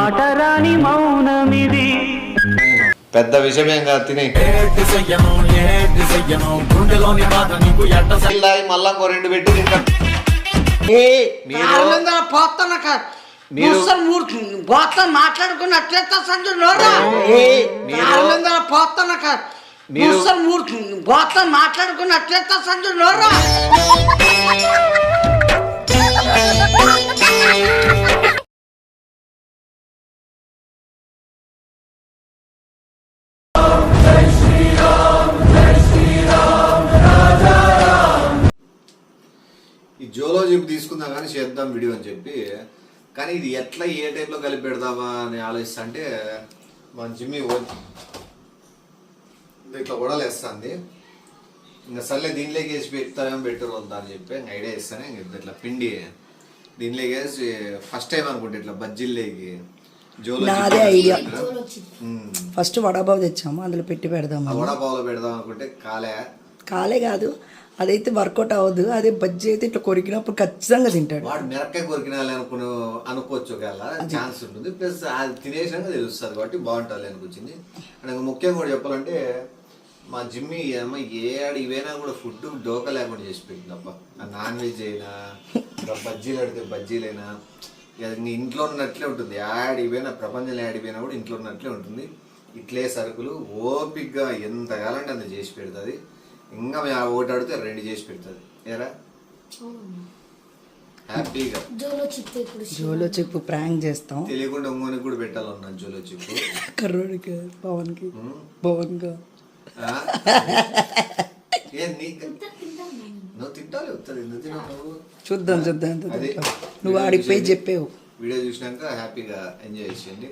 మాట రాని మౌనమిది. పెద్ద విషయమేం కాదు తిని మళ్ళా ఇంకో 2 పెట్టి తింటా. మాట్లాడుకుని అట్లేస్తా మాట్లాడుకుని అట్లేస్తా సంజు నోరా. ఈ జోలో చెప్పి తీసుకుందాం కానీ చేద్దాం వీడియో అని చెప్పి, కానీ ఇది ఎట్లా ఏ టైప్లో కలిపి పెడదామా అని ఆలోచిస్తా అంటే మన జిమ్మి ఇట్లా వడలేస్తుంది. ఇంకా సర్లే దీనిలోకి వేసి పెడతామేమో బెటర్ వద్దా అని చెప్పి ఇంకా ఐడియా ఇస్తాను. ఇంక ఇట్లా పిండి దీనిలోకి వేసి ఫస్ట్ టైం అనుకుంటే ఇట్లా బజ్జీల్లోకి జోలో ఫస్ట్ వడాబాబు తెచ్చాము, అందులో పెట్టి పెడదాం. వడాబాబులో పెడదాం అనుకుంటే కాలే కాదు, అదైతే వర్కౌట్ అవ్వదు. అదే బజ్జీ అయితే ఇట్లా కొరికినప్పుడు ఖచ్చితంగా తింటాడు. వాడు మిరపకాయ కొరికినాలి అనుకోవచ్చు కదా, ఛాన్స్ ఉంటుంది. ప్లస్ అది తినేసినాక తెలుస్తుంది కాబట్టి బాగుంటుంది అనిపించింది. అండ్ ముఖ్యంగా కూడా చెప్పాలంటే మా జిమ్మి అమ్మ ఏడు ఇవైనా కూడా ఫుడ్ డోకా లేకుండా చేసి పెట్టింది. అబ్బా నాన్ వెజ్ అయినా బజ్జీలు అడితే బజ్జీలైనా ఇంట్లో ఉన్నట్లే ఉంటుంది. యాడ్ ఇవైనా ప్రపంచంలో యాడ్ ఇవైనా కూడా ఇంట్లో ఉన్నట్లే ఉంటుంది. ఇట్లే సరుకులు ఓపిక్గా ఎంత కావాలంటే అంత చేసి పెడుతుంది. ఇంకా మేము ఒకటి అడిగితే 2 చేసి పెడుతుంది. ఏరా హ్యాపీగా జోలో చిప్పు ప్రాంక్ చేస్తాం. తెలియకుండా ఇంకోనికి కూడా పెట్టాలన్నా జోలో చిప్పు కర్రోడికి పవన్ కి నువ్వు తింటాలి వస్తుంది. ఎందుకు తిన్నావు? చూద్దాం నువ్వు ఆడికి పోయి చెప్పావు. వీడియో చూసినాక హ్యాపీగా ఎంజాయ్ చేయండి.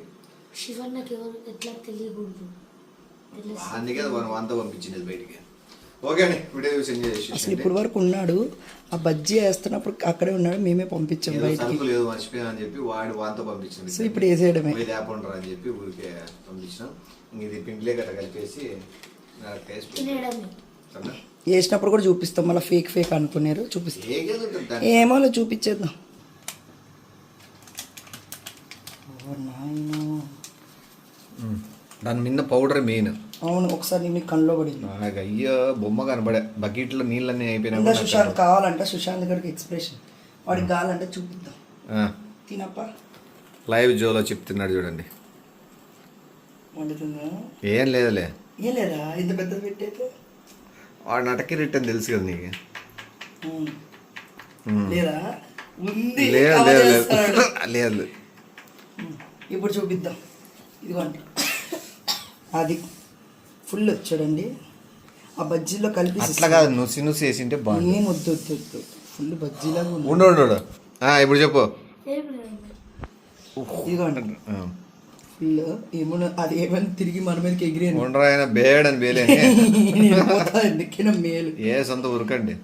అందుకే అంతా పంపించింది బయటికి. ఓకే అండి, వీడియో చూసి ఎంజాయ్ చేసి. అసలు ఇప్పుడు వరకు ఉన్నాడు, ఆ బజ్జీ వేస్తున్నప్పుడు అక్కడే ఉన్నాడు, మేమే పంపించాం బయటికి. లేదు మర్చిపోయా అని చెప్పి వాడు వాంతో పంపించింది. సో ఇప్పుడు వేసేయడమే లేకుండా అని చెప్పి ఊరికే పంపించినాం. ఇది పిండిలే గట్ట కలిపేసి వేసినప్పుడు కూడా చూపిస్తాం. మళ్ళీ ఫేక్ అనుకున్నారు, చూపిస్తాం. ఏమో చూపించేద్దాం. దాని మీద పౌడర్ మెయిన్. అవును, ఒకసారి నీకు కళ్ళలో పడింది. అయ్యో బొమ్మ కనబడే బకెట్లో నీళ్ళన్నీ అయిపోయినా. సుశాంత్ కావాలంటే సుశాంత్ గడికి ఎక్స్ప్రెషన్ వాడికి కావాలంటే చూపిద్దాం. తినప్ప లైవ్ జోలో చెప్తున్నాడు చూడండి. ఏం లేదులే. ఏం లేదా ఇంత పెద్దది పెట్టయితే వాడు నటకి రిటర్న్ తెలుసు కదా నీకు. లేదా లేదు. ఇప్పుడు చూపిద్దాం. ఇదిగోండి అది ఫుల్ చూడండి. ఆ బజ్జీలో కలిపి అట్లా కాదు, నువ్వు వేసింటే బాగుంది. ఏం వద్దు ఫుల్ బజ్జీలాగా ఉండు. ఇప్పుడు చెప్పు. ఇదిగోండి ఫుల్ ఏమన్నా అది ఏమైనా తిరిగి మన మీదకి ఎగిరేను ఉండరాయన బేడని బేలే ఎందుకైనా మేలు. ఏ సొంత ఉరకండి.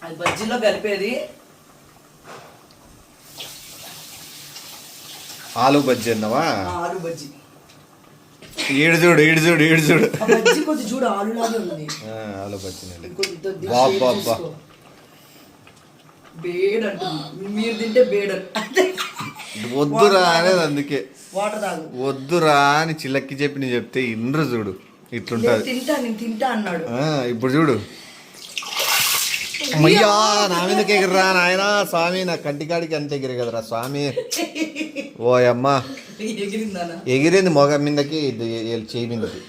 అది బజ్జీలో కలిపేది ఆలు బజ్జీ అన్నావా? ఆలు బజ్జీ. ఈడు చూడు బజ్జీ కొద్ది చూడు ఆలులాగే ఉంది. ఆలు బజ్జీ బేడ్ అంటుంది. మీరు తింటే బేడ్ వద్దురా అనేది. అందుకే వాటర్ తాగు. వద్దురా అని చిల్లక్కి చెప్పి నేను చెప్తే ఇంద్ర చూడు ఇట్లుంటది. నేను తింటా అన్నాడు. ఇప్పుడు చూడు. అయ్యా నా మీదకి ఎగిరిరా నాయన స్వామి, నా కంటికాడికి అంత ఎగిరి కదరా స్వామి. ఓ అమ్మా ఎగిరింది మొగ మీదకి, చేయి మీదకి.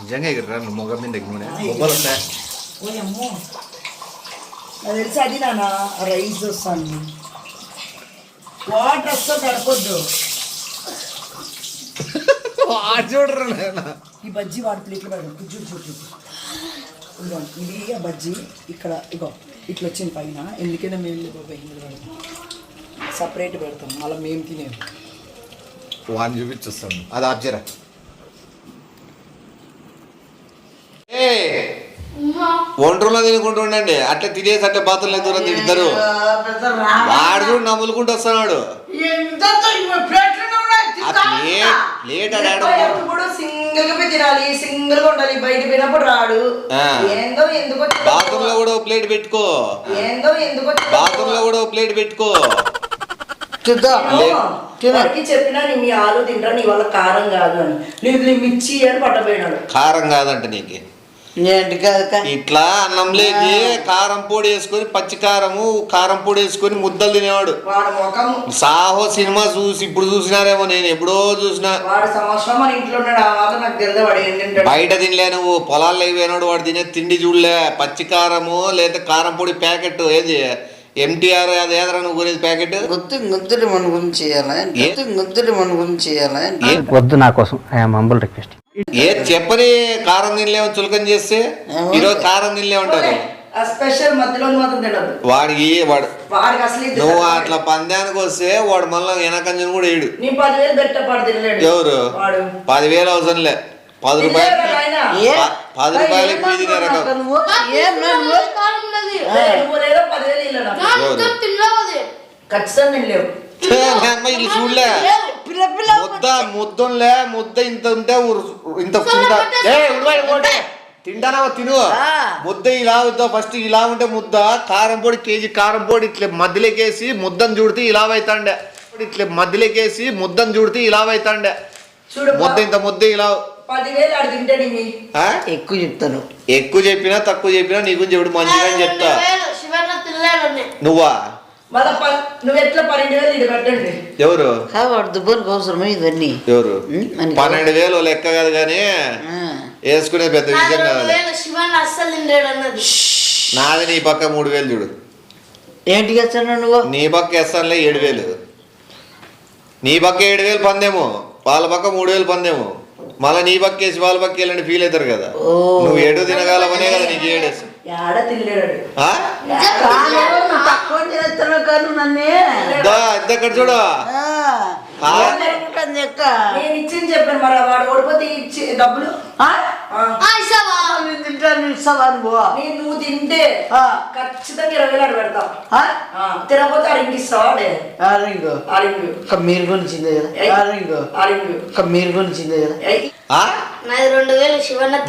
నిజంగా ఎగిరిరా నువ్వు మొగ మీదకి. నూనె బొబ్బలు వస్తాయి. తెలిసి అది నాన్న రైస్ వస్తాను. వాటర్ వస్తా గడపొద్దు. చూడరా ఈ బజ్జీ వాడి ప్లేట్లో పెడదాం. చూడు ఇది ఆ బజ్జీ ఇక్కడ ఇగో ఇట్లా వచ్చింది పైన. ఎందుకైనా మేము పెడతాం, సపరేట్ పెడతాం. మళ్ళీ మేము తినేది వాడిని చూపించేస్తాను. అది ఆబ్జరా ఒంటరిలో తినుకుంటూ ఉండండి. అట్లా తినేసి అట్లా బాతులు దూరం తింటారు. వాడు చూడు నమ్ములుకుంటూ వస్తున్నాడు. ప్లేట్ ఎప్పుడు సింగిల్ గా తినాలి, సింగిల్ గా ఉండాలి. బయట పోయినప్పుడు రాడు. ఏందో ఎందుకు బాత్రూమ్ లో కూడా ప్లేట్ పెట్టుకో. ఏందో ఎందుకు బాత్రూమ్ లో కూడా ప్లేట్ పెట్టుకో. వాడికి చెప్పినా నీ మీ ఆలు తింటా, నీ వల్ల కారం కాదు అని. నీ మిర్చి అని పట్టపోయినాడు. కారం కాదంట నీకు. ఇట్లా అన్నంలోకి కారం పొడి వేసుకొని, పచ్చి కారం పొడి వేసుకొని ముద్దలు తినేవాడు. సాహో సినిమా చూసి ఇప్పుడు చూసినారేమో, నేను ఎప్పుడో చూసినా. బయట తినలే నువ్వు, పొలాల్లో పోయినాడు. వాడు తినే తిండి చూడలే. పచ్చి కారము లేదా కారం పొడి ప్యాకెట్ ఏది ఎంటీఆర్ అది ఏదరా నువ్వు కొనేది ప్యాకెట్. గుద్దులు మన గురించి చేయాలా వద్దు నా కోసం. I'm humble request. ఏ చెప్పని కారం తినలేమో చులకం చేస్తే ఈరోజు కారం తినలేమంటారు. స్పెషల్ మధ్యలో మాత్రం తినదు వాడికి. వాడికి అసలు నువ్వు అట్లా పందానికి వస్తే వాడు మళ్ళీ వెనకంజను కూడా ఏడు. 10,000 పెట్టపాడు తినలేడు. ఎవరు 10,000 అవసరంలే. 10 రూపాయలు 10 రూపాయలు పీదిన రకం. చూడలే ముద్ద ఇంత ఉంటే ఇంత తింటానా తిను. ముద్ద ఇలా అవుతా ఫస్ట్ ఇలా ఉంటే ముద్ద కారం పొడి కేజీ కారం పొడి ఇట్లా మధ్యలోకేసి ముద్దను చూడితే ఇలా అవుతాండే. ఇట్లా మధ్యలోకేసి ముద్దను చూడితే ఇలా అవుతాండే. ముద్ద ఇంత ముద్ద ఇలా. 10,000 తింటాడు. ఎక్కువ చెప్తాను. ఎక్కువ చెప్పినా తక్కువ చెప్పినా నీ గురించి ఎప్పుడు మంచిగా అని చెప్తా. నువ్వా నువ్వు ఎట్లా 12,000 పెట్టండి. ఎవరు దుబ్బనికి అవసరమా ఇవన్నీ? ఎవరు 12,000 లెక్క కాదు కానీ వేసుకునే పెద్ద విషయం కాదు. నాది నీ పక్క 3,000 చూడు. ఏంటి వేస్తాను నువ్వు? నీ పక్క వేస్తానులే 7,000. నీ పక్క 7,000 పందేమో, వాళ్ళ పక్క 3,000 పందేమో. మళ్ళీ నీ పక్క వేసి వాళ్ళ పక్క వెళ్ళండి ఫీల్ అవుతారు కదా. నువ్వు 7 తినగలవనే కదా నీకు 7. ఇక్కడ చూడు నేను ఇచ్చింది చెప్పాను. మరి వాడు ఓడిపోతే ఇచ్చి డబ్బులు నువ్వు తింటే ఖచ్చితంగా 20,000 పెడతావు. తినకపోతే అరింగ్ ఇస్తావా? మీరు గురించిందే కదా. మీరు గురించిందే కదా.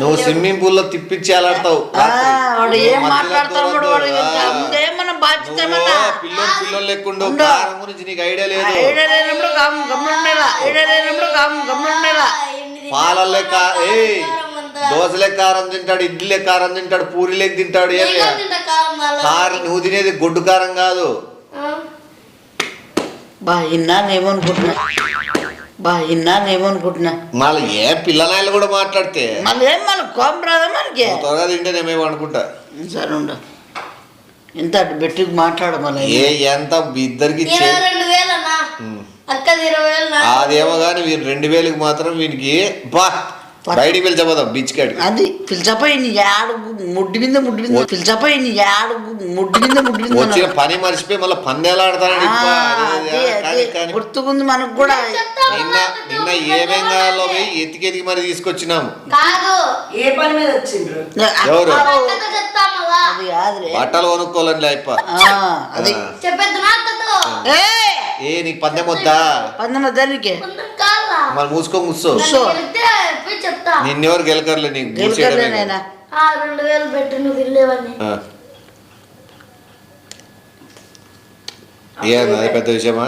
నువ్వు స్విమ్మింగ్ పూల్ లో తిప్పించి అలాడతావు. పిల్లలు లేకుండా కారం గురించి నీకు ఐడియా లేదు. పాలల్లే దోశలే కారం తింటాడు, ఇడ్లీలే కారం తింటాడు, పూరీలేకి తింటాడు. కారం నువ్వు తినేది గొడ్డు కారం కాదు. ఏమనుకుంటున్నా మళ్ళీ ఏ పిల్లనాయలు కూడా మాట్లాడితే మళ్ళీ ఏం మళ్ళీ కోపం రాదా మనకి? త్వరగా తింటేనేమేమో అనుకుంటా. సరే ఉండ ఎంత బెట్టి మాట్లాడ మళ్ళీ ఎంత ఇద్దరికి అదేమో కానీ వీరు 2,000కి మాత్రం వీనికి బయటికి పిలిచపోదాం బీచ్ కాడికి. అది పిలిచపోయి ముడ్డి మీద పిలిచపోయి ముడ్డి మీద వచ్చిన పని మర్చిపోయి మళ్ళీ పందేలు ఆడతానని గుర్తుకుంది మనకు కూడా. నిన్న ఏమేం కావాలో పోయి ఎతికి మరి తీసుకొచ్చినాము. ఏ పని మీద వచ్చిండ్రు? ఎవరు అది కాదు బట్టలు కొనుక్కోవాలని లేప. అది నీకు పందెం వద్దా? పందెం వద్దా నీకే? మరి మూసుకో కూర్చో. నిన్నెవరు గెలకర్లే నీకు. 2,000 పెట్టి నువ్వు తినలేవని. అది పెద్ద విషయమా?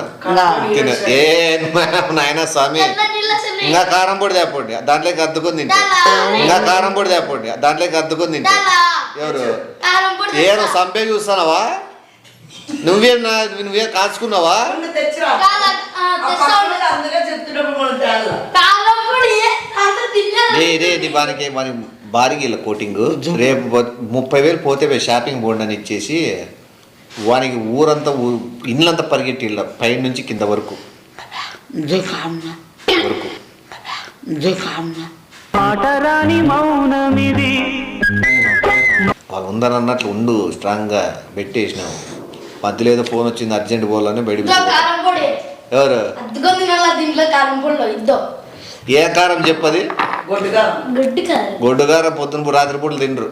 నాయన స్వామి ఇంకా కారం పొడి తేపండి దాంట్లోకి అద్దుకొని తింటా. ఇంకా కారం పొడి తేపండి దాంట్లోకి అద్దుకొని తింటా. ఎవరు నువ్వు సంపే చూస్తానవా? నువ్వే కాచుకున్నావా? వానికి భారీగా ఇలా కోటింగ్. రేపు 30,000 పోతే షాపింగ్ బోర్డు అని ఇచ్చేసి వానికి ఊరంతా ఇల్లంతా పరిగెట్టి పై నుంచి కింద వరకు వాళ్ళు ఉందని అన్నట్లు ఉండు. స్ట్రాంగ్ గా పెట్టేసినావు. మధ్యలో ఏదో ఫోన్ వచ్చింది అర్జెంట్ పోవాలని బయట. ఎవరు ఏ కారం చెప్పది? గొడ్డుగారం పొద్దున రాత్రిపూటలు తిండ్రు.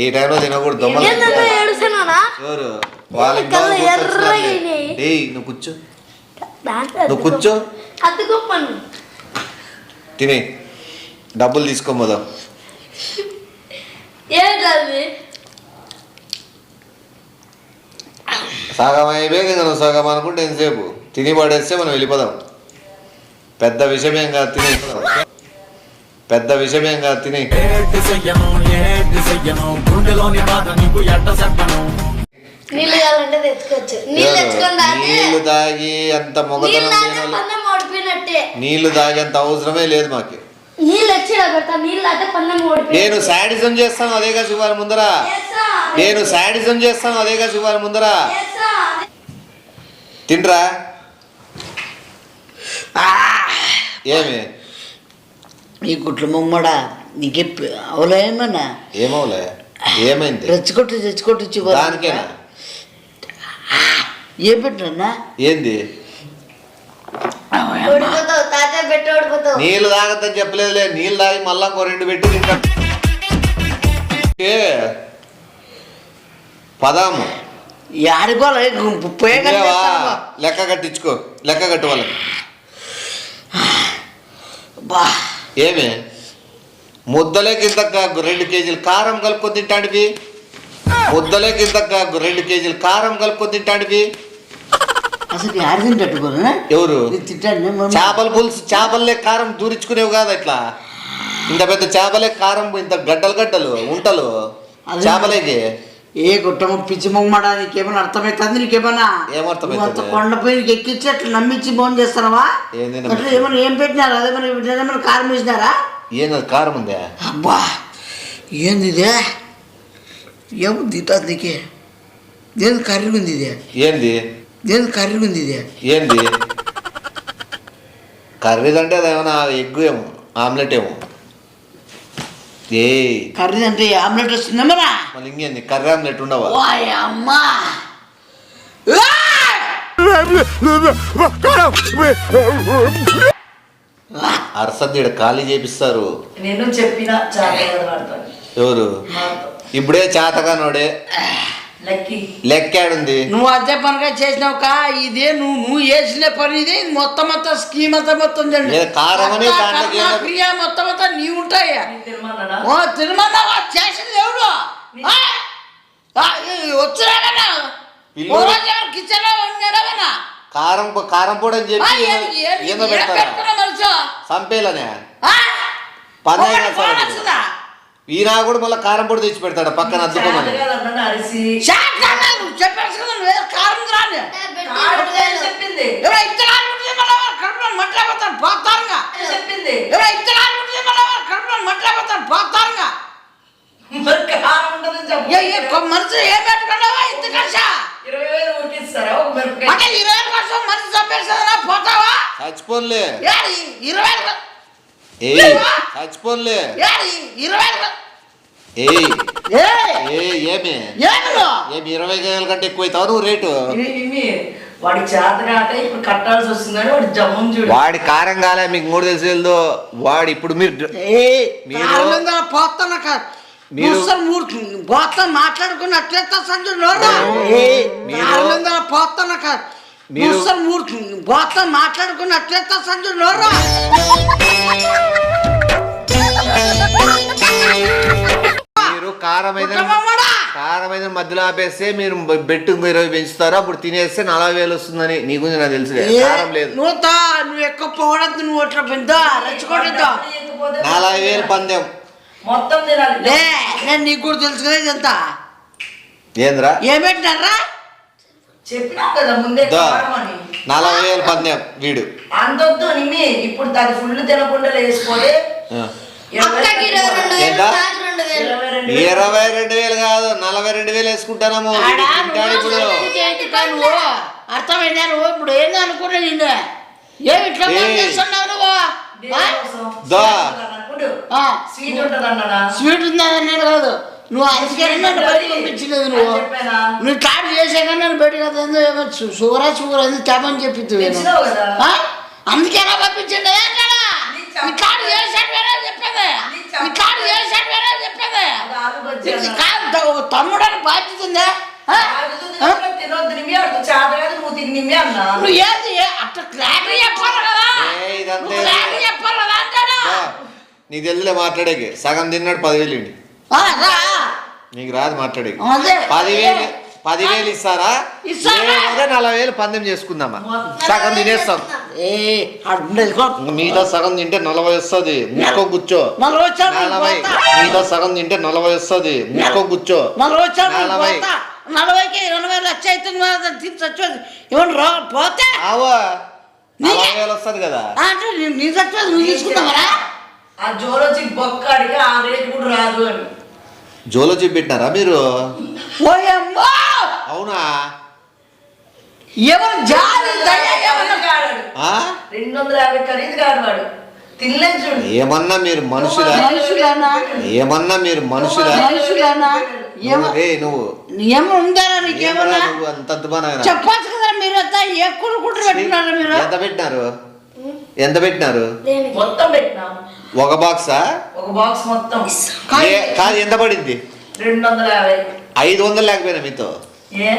ఈ టైంలో తినకూడదు దొమ్మలు. ఏంటంటే ఏడుస్తున్నానా? ఎవరు వాళ్ళ ఇంట్లో కళ్ళు వాళ్ళు ఎర్రగా కూర్చొచ్చున్నారులే. అయినాయి. ఏయ్ నువ్వు కూర్చో, దాంట్లో నువ్వు కూర్చో, అద్దుకోమను. తినే డబ్బులు తీసుకోమోదాం. ఏంటది? సగం అయిపోయి ఇంకా నువ్వు సగం అనుకుంటే ఎంతసేపు తిని పడేస్తే మనం వెళ్ళిపోదాం. పెద్ద విషయమేం కాదు తినే, పెద్ద విషయమేం కాదు తినే. నీళ్ళు కావాలంటే తెచ్చుకోవచ్చు. నీళ్ళు తెచ్చుకొని తాగితే నీళ్లు తాగి అంత మొగతనం పన్నం ఓడిపోయినట్టే. నీళ్లు తాగి అంత అవసరమే లేదు మాకు. నీళ్ళు వచ్చి పెడతా. నీళ్ళు అంటే పన్నం ఓడిపోయి. నేను శాడిజం చేస్తాను అదేగా శివారి ముందరా. నేను శాడిజం చేస్తాను అదేగా శివారి ముందరా. తిండ్రా ఏమి ఈ గుట్లు ముమ్మడా నీకే అవలేమన్నా ఏమవులే ఏమైంది రెచ్చుకొట్టు దానికేనా ఏం పెట్టన్నా ఏంది ఓడిపోతావు. తాత పెట్టి ఓడిపోతావు. నీళ్ళు తాగద్దని చెప్పలేదులే. నీళ్ళు తాగి మళ్ళా ఇంకో 2 పెట్టి తింటా. పదాము ఆడిపోలే తినేవా? లెక్క కట్టించుకో, లెక్క కట్టు వాళ్ళకి. బా ఏమి ముద్దలేకి ఇంత 2 కేజీలు కారం కలుపుకొని తింటాడివి. ముద్దలేకి ఇంత 2 కేజీలు కారం కలుపుకొని తింటాడివి. అసలు ఆడిని పెట్టుకోను ఎవరు తిట్టాను చేపల పులుసు చేపలే కారం దూరించుకునేవి కాదు. ఇట్లా ఇంత పెద్ద చేపలే కారం, ఇంత గడ్డలు ఉంటలు చేపలేకి. ఏ గుట్టము పిచ్చి మొమ్మడా నీకేమైనా అర్థమవుతుంది? నీకేమన్నా ఏమర్థమవుతుంది? అంత కొండపై ఎక్కించి అట్లా నమ్మించి ఫోన్ చేస్తానవా? అట్లా ఏమైనా ఏం పెట్టినారా? అదేమైనా కారం వేసినారా? ఏంది కారం ఉందా? అబ్బా ఏంది ఇదే? ఏముంది తింటుంది నీకే? దేని కర్రీ ఉంది ఇదే? ఏంది దేని కర్రీ ఉంది ఇదే? ఏంది కర్రీది అంటే అదేమన్నా ఎగ్గు ఏమో, ఆమ్లెట్ ఏమో. ఏ కర్రీ అంటే ఆమ్లెట్ వస్తుందా మరా? మళ్ళీ ఇంకేంది కర్రీ ఆమ్లెట్ ఉండవా? అమ్మా అరసద్ది ఖాళీ చేపిస్తారు. నేను చెప్పిన ఎవరు ఇప్పుడే చేతగానోడే లక్కీ లెక్కాడుంది. నువ్వు అదే పనిగా చేసినావు కా? ఇదే నువ్వు చేసిన పని ఇది మొత్తం స్కీమ్ మొత్తం కారమని క్రియ మొత్తం నీ ఉంటాయా? తిరుమల చేసింది ఎవడు వచ్చినా కిచెన్ వండాడమన్నా కారం కారం పొడి అని చెప్పి ఏదో పెడతారా? సంపేలనే పని ఈయన కూడా మళ్ళీ కారం పొడి తెచ్చి పెడతాడు పక్కన అద్దుకోమని. మనసు ఏం పెట్టుకున్నావా? ఇంత కష 20,000 కోసం మనసు చంపేస్తా పోతావా? చచ్చిపోన్లే 20,000 చచ్చిపోన్లే 20,000 ఏమి 20,000 కంటే ఎక్కువ అవుతావు నువ్వు రేటు. వాడి చేతగాక ఇప్పుడు కట్టాల్సి వస్తుందని వాడి జమ్మం చూడు. వాడి కారం కాలే మీకు మూడు తెలుసు వెళ్దు. వాడు ఇప్పుడు మీరు పోతా మాట్లాడుకుని అట్లేస్తా సంచుడు పోతా పోతా మాట్లాడుకుని అట్లేస్తా సంచుడు మీరు కారం అయితే మధ్యలో ఆపేస్తే మీరు బెట్టు 20 పెంచుతారు. అప్పుడు తినేస్తే 40,000 వస్తుందని నీ గురించి నాకు తెలుసు. కారం లేదు. నువ్వు ఎక్కువ పోవడద్దు. నువ్వు అట్లా పెద్ద రెచ్చగొట్టద్దు. 40,000 పందెం మొత్తం తినాలి. నేను నీకు కూడా తెలుసు కదా ఇదంతా. ఏంద్రా ఏమెట్టినారా? చెప్పినా కదా ముందే 40,000 పందెం వీడు అంతొద్దు. నిమ్మి ఇప్పుడు దాన్ని ఫుల్ తినకుండా వేసుకొని 22,000 కాదు 42,000 వేసుకుంటానము. ఇప్పుడు అర్థమైందా? నువ్వు ఇప్పుడు ఏంది అనుకున్నా నిన్ను? ఏమి ఇట్లా చేస్తున్నావు నువ్వు? స్వీట్ ఉందని కాదు. నువ్వు అందుకే బయట పంపించలేదు. నువ్వు కాడు చేసే కానీ నన్ను బయట కదా షుగరా తేమని చెప్పింది. అందుకేనా పంపించండి? కాదు చేసాడు చెప్పేది. కాదు తమ్ముడని బాధ్యత ఉందా తినొద్దు నిమ్మి అడుగు చేత కాదు నువ్వు తిని నిమ్మి అన్నా నువ్వు ఏది అట్లా క్లారిటీ చెప్పాలి కదా ఇదంతే క్లారిటీ చెప్పాలి కదా అంటాడు నీకు తెలియలే మాట్లాడేకి సగం తిన్నాడు 10,000 ఇండి రా నీకు రాదు మాట్లాడేకి అదే 10,000 ఇస్తారా ఇస్తారా? 40,000 పందెం చేసుకుందామా సగం తినేస్తాం ఏ ఆడు ఉండేది కో. మిగతా సగం తింటే 40 వస్తుంది మూసుకో కూర్చో నలభై వచ్చాడు 40 మిగతా సగం తింటే 40 వస్తుంది మూసుకో కూర్చో 40 వచ్చాడు 40. 40కి 20,000 లక్ష అవుతుంది తీర్చొచ్చేది ఇవ్వండి రా పోతే ఆవా 40,000 వస్తుంది కదా అంటే నీ చచ్చేది నువ్వు తీసుకుంటావరా ఆ జోలొచ్చి బొక్కడికి ఆ రేటు కూడా రాదు అని జోలో చూపెట్టినారా మీరు ఓయమ్మా అవునా ఎవరు జాలి దయ ఏమన్నా కాడాడు ఆ? 250 ఖరీదు కాడు వాడు తినలేదు చూడు ఏమన్నా మీరు మనుషులా మనుషులేనా ఏమన్నా మీరు మనుషులా మనుషులేనా నువ్వు ఏమో ఉందారా నీకేమన్నా నువ్వు అంత అద్భుతమైన చెప్పచ్చు కదా మీరు అంతా ఏ కుళ్ళు పెట్టినారా మీరు ఎంత పెట్టినారు దేనికి మొత్తం పెట్టినాం ఒక బాక్సా ఒక బాక్స్ మొత్తం కాదు ఎంత పడింది 250 500 లేకపోయినా మీతో ఏ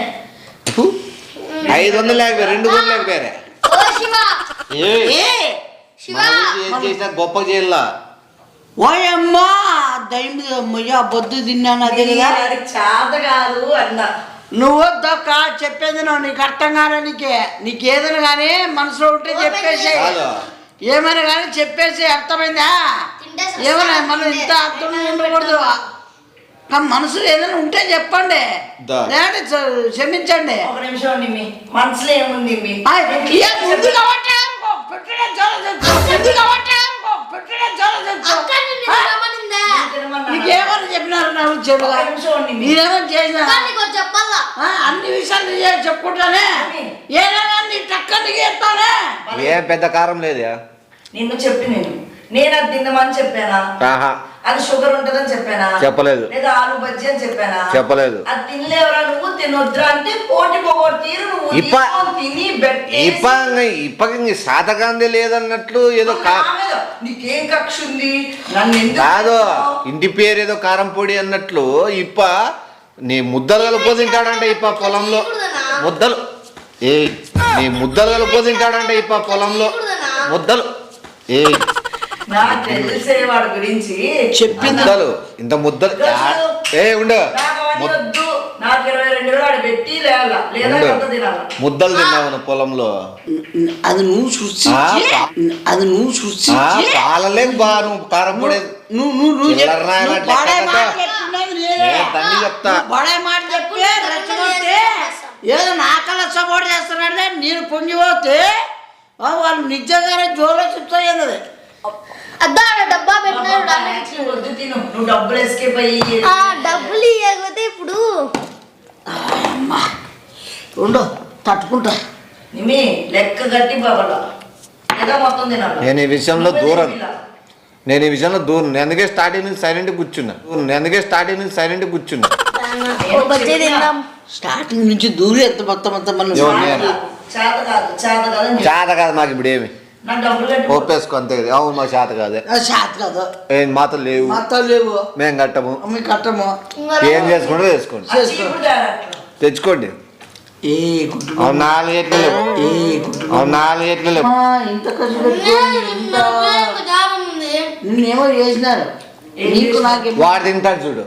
500 లేకపోయి 200 లేకపోయారా ఓ శివ ఏ శివ మన గురించి ఏం చేసినా గొప్ప చేయాల ఓయమ్మా దయ్యా బొద్దు తిన్నాను అదే కదా వాడికి చేత కాదు అన్నా నువ్వు వద్దొక్క చెప్పేది నువ్వు నీకు అర్థం కాలే నీకు ఏదైనా కానీ మనసులో ఉంటే చెప్పేసి కాదు. ఏమైనా కానీ చెప్పేసి అర్థమైందా తింటే ఏమైనా మనం ఇంత అర్థం ఉండకూడదు కానీ మనసులో ఏదైనా ఉంటే చెప్పండి దా. లేదంటే క్షమించండి ఒక నిమిషం నిమ్మి మనసులో ఏముంది మీ ముందు కాబట్టి పెట్టడం చాలా తెలుసు ముందు కాబట్టి పెట్టడం చాలా తెలుసు అక్క నిన్ను రమ్మనిందా నీకేమని చెప్పినారు నాకు చెడుగా ఒక నిమిషం ఉండి మీ మీరేమని చేసినా అక్క నీకు ఒకటి చెప్పాలా అన్ని విషయాలు నీకే చెప్పుకుంటానే ఏదైనా నీ టక్కనికి చెప్తానే ఏ పెద్ద కారం లేదా నిన్ను చెప్పి నేను అది తిందామని చెప్పానా ఆహా అది షుగర్ ఉంటదని చెప్పానా చెప్పలేదు. లేదా ఆలు బజ్జీ అని చెప్పానా చెప్పలేదు. అది తినలేవరా నువ్వు తినొద్దురా అంటే పోటీ పోగొట్టు తీరు నువ్వు ఇప్ప- తీసుకొని తిని బెట్టేసి ఇప్పకి శాతకాంతి లేదన్నట్లు ఏదో నా మీద నీకేం కక్ష ఉంది నన్ను ఎందుకు కాదు తిడుతున్నావు? ఇంటి పేరు ఏదో కారం పొడి అన్నట్లు నీ ముద్దలు కలుపుకో తింటాడంటే పొలంలో ముద్దలు నీ ముద్దలు కలుపుకో తింటాడంటే పొలంలో ముద్దలు నాకు తెలిసే వాడి గురించి ముద్దలు ఇంత ముద్దలు ఉండు నాకు అవన్నీ వద్దు నాకు 22,000 ఆడ పెట్టి లేదా ఉండు. కొంత తినాల ముద్దలు తిన్నావు పొలంలో అది నువ్వు చూసి అది నువ్వు చూసి పాలలే బా నువ్వు కారం పొడి చిల్లర నాయన తండ్రి చెప్తా బడే మాట చెప్పి రెచ్చగొట్టి ఏదో నాకల్లా సపోర్ట్ చేస్తున్నాడే నేను పొంగిపోతే వాళ్ళు నిజంగానే జోలో చెప్తాయి అద్దా ఆడ డబ్బా పెట్టినాడు అన్నిటికీ. వద్దు తిను నువ్వు డబ్బులు ఎస్కేప్ అయ్యి ఆ డబ్బులు ఇవ్వకపోతే ఇప్పుడు ఉండు తట్టుకుంటా నిమి లెక్క కట్టి బాబలా లేదా మొత్తం తినాలి నేను ఈ విషయంలో దూరం నేను అందుకే స్టార్టింగ్ నుంచి సైలెంట్ కూర్చున్నా ఓ బజ్జీ తిందాం స్టార్టింగ్ నుంచి దూరం ఎంత మొత్తం అంతా మనం చేత కాదు చేత కాదు మాకు ఇప్పుడు ఏమి నాకు డబ్బులు కట్టి ఒప్పేసుకో అంతే అవును మాకు చేత కాదే శాత కాదు ఏం మాత్రం లేవు మొత్తం లేవు మేము కట్టము మీ కట్టము ఏం చేసుకుంటే వేసుకోండి ఆ చీపురు జాగ్రత్త. తెచ్చుకోండి ఏ కుటుంబం అవును 4 ఎట్లు లేవు అవును 4 ఎట్లు లేవు ఇంత ఖర్చు పెట్టుకొని ఇంత జాబ్ ఉంది నిన్నేమో చేసినారు నీకు నాకు వాడు తింటాడు చూడు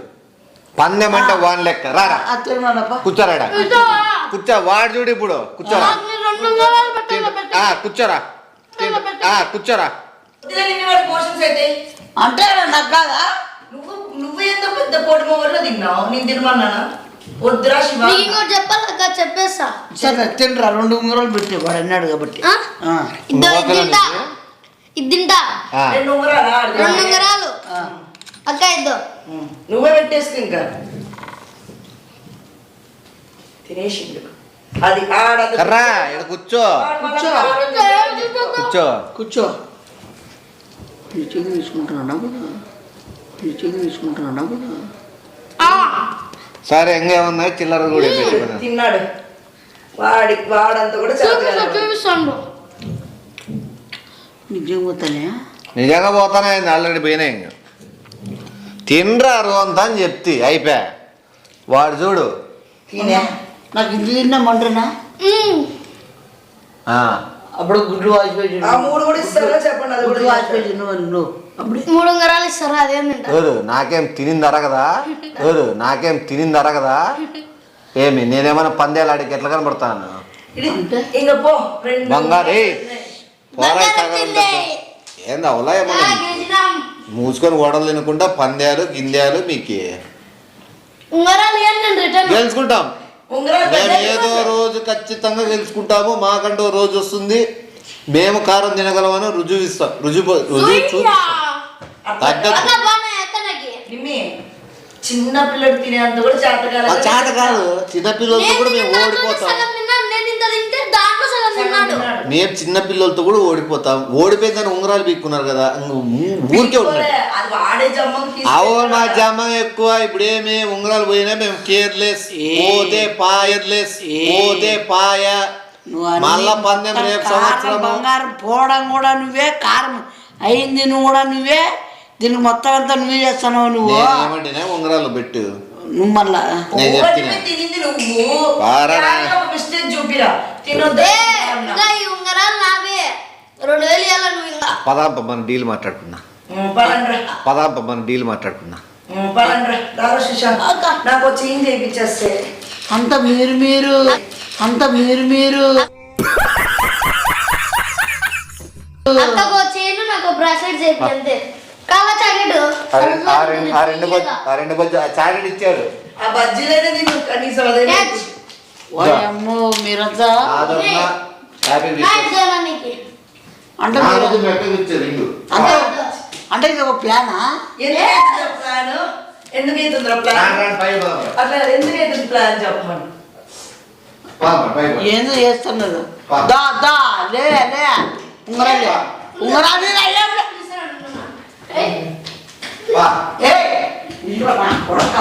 పందెం అంటే వాన్ లెక్క రారా తిరుమలప్ప కూర్చోరాడా కూర్చో వాడు చూడు ఇప్పుడు కూర్చోరా కూర్చోరా కూర్చోరా వద్దులే నిన్ను వాడి పోషన్స్ అయితే అంటే నాకు కాదా నువ్వు ఎంత పెద్ద పొడి మొగల్లో తిన్నావు నేను తినమన్నానా వద్దురా శివ నీకు ఇంకోటి చెప్పాలక్క చెప్పేస్తా సరే తినరా 2 ఉంగరాలు పెట్టి వాడు అన్నాడు కాబట్టి ఆ? ఇద్దో ఇది తింటా రెండు ఉంగరాలా? 2 ఉంగరాలు అక్క ఇద్దో నువ్వే పెట్టేసుకో ఇంకా తినేసిండు అది ఆడదు కర్రా ఇక్కడ కూర్చో కూర్చో కూర్చో నీ చెయ్యి తీసుకుంటున్నా కూడా సరే ఇంకేమున్నాయి చిల్లర కూడా పెట్టుకున్నా తిన్నాడు వాడంతా కూడా చూపిస్తాను నిజం పోతానే నిజంగా పోతానే ఆల్రెడీ పోయినాయి ఇంకా తినరా అంతా అని చెప్తే అయిపోయా వాడు చూడు తినే నాకు ఇంటి తిన్నామంటున్నా అప్పుడు గుడ్లు వాచిపోయి ఆ 3 కూడా ఇస్తారా చెప్పండి, అది గుడ్లు కూడా వాచిపోయి నువ్వు అప్పుడే 3 ఉంగరాలు ఇస్తారా అదేం తింటా ఎవరు నాకేం తినిందరా కదా, ఎవరు నాకేం తినిందరా కదా. ఏమి నేనేమైనా పందేలు ఆడికి ఎట్లా కనబడతాను? ఇంకా పో రెండు బంగారు ఏందా ఉలా ఏమన్నా మూసుకొని ఓడలు తినకుండా పందేలు గిందేలు మీకు ఉంగరాలు ఇవ్వండి, నేను రిటర్న్ గెలుచుకుంటాం. ఉంగరాలు మేము ఏదో రోజు ఖచ్చితంగా గెలుచుకుంటాము. మాకంటూ రోజు వస్తుంది, మేము కారం తినగలమని రుజువు ఇస్తాం. రుజువు చూపిస్తాం. నిమ్మి చిన్న పిల్లడు తినేంత కూడా చేతకాల చేత కాదు, చిన్నపిల్లలతో కూడా మేము ఓడిపోతాం. మేము చిన్న పిల్లలతో కూడా ఓడిపోతాం. ఓడిపోయిందని ఉంగరాలు పీక్కున్నారు కదా, ఊరికే ఉంటాయి. అది వాడే జమ్మకి అవును, మా జమ్మ ఎక్కువ. ఇప్పుడేమి ఉంగరాలు పోయినా మేము కేర్లెస్, పోతే పాయర్లెస్, పోతే పాయ. మళ్ళా పందెం రేపు సంవత్సరం. బంగారం పోవడం కూడా నువ్వే, కారం అయింది నువ్వు కూడా నువ్వే, దీనికి మొత్తం అంతా నువ్వే చేస్తున్నావు. నువ్వు ఏమంటేనే ఉంగరాలు పెట్టు. నువ్వు మళ్ళా నేను చెప్తున్నా తినింది నువ్వు మిస్టేక్ చూపిరా తినొద్దే. ఈ ఉంగరాలు నావే, 2000 ఇవ్వాలి నువ్వు ఇంకా. పదాంప మన డీల్ మాట్లాడుకున్నా, పదాంప మన డీల్ మాట్లాడుకున్నా. నాకు వచ్చి ఏం చేయించేస్తే అంత మీరు అక్కకు చైన్ నాకు బ్రాస్లెట్ చేపి అంతే. కావా చాకెట్ రెండు బజ్జీ చాకెట్ ఇచ్చాడు. ఆ బజ్జీలైనా తిను కనీసం అదే. అమ్మో మీరంతా హ్యాపీ అంటే అంటే ఇది ఒక ప్లానా? ప్లాన్ ఎందుకు అవుతుంది ప్లాన్? అట్లా ఎందుకు అవుతుంది ప్లాన్ చెప్పమని. ఏందో చేస్తున్నారు. దా దా లే లే ఉంగరాలు ఉంగరాలు కొడక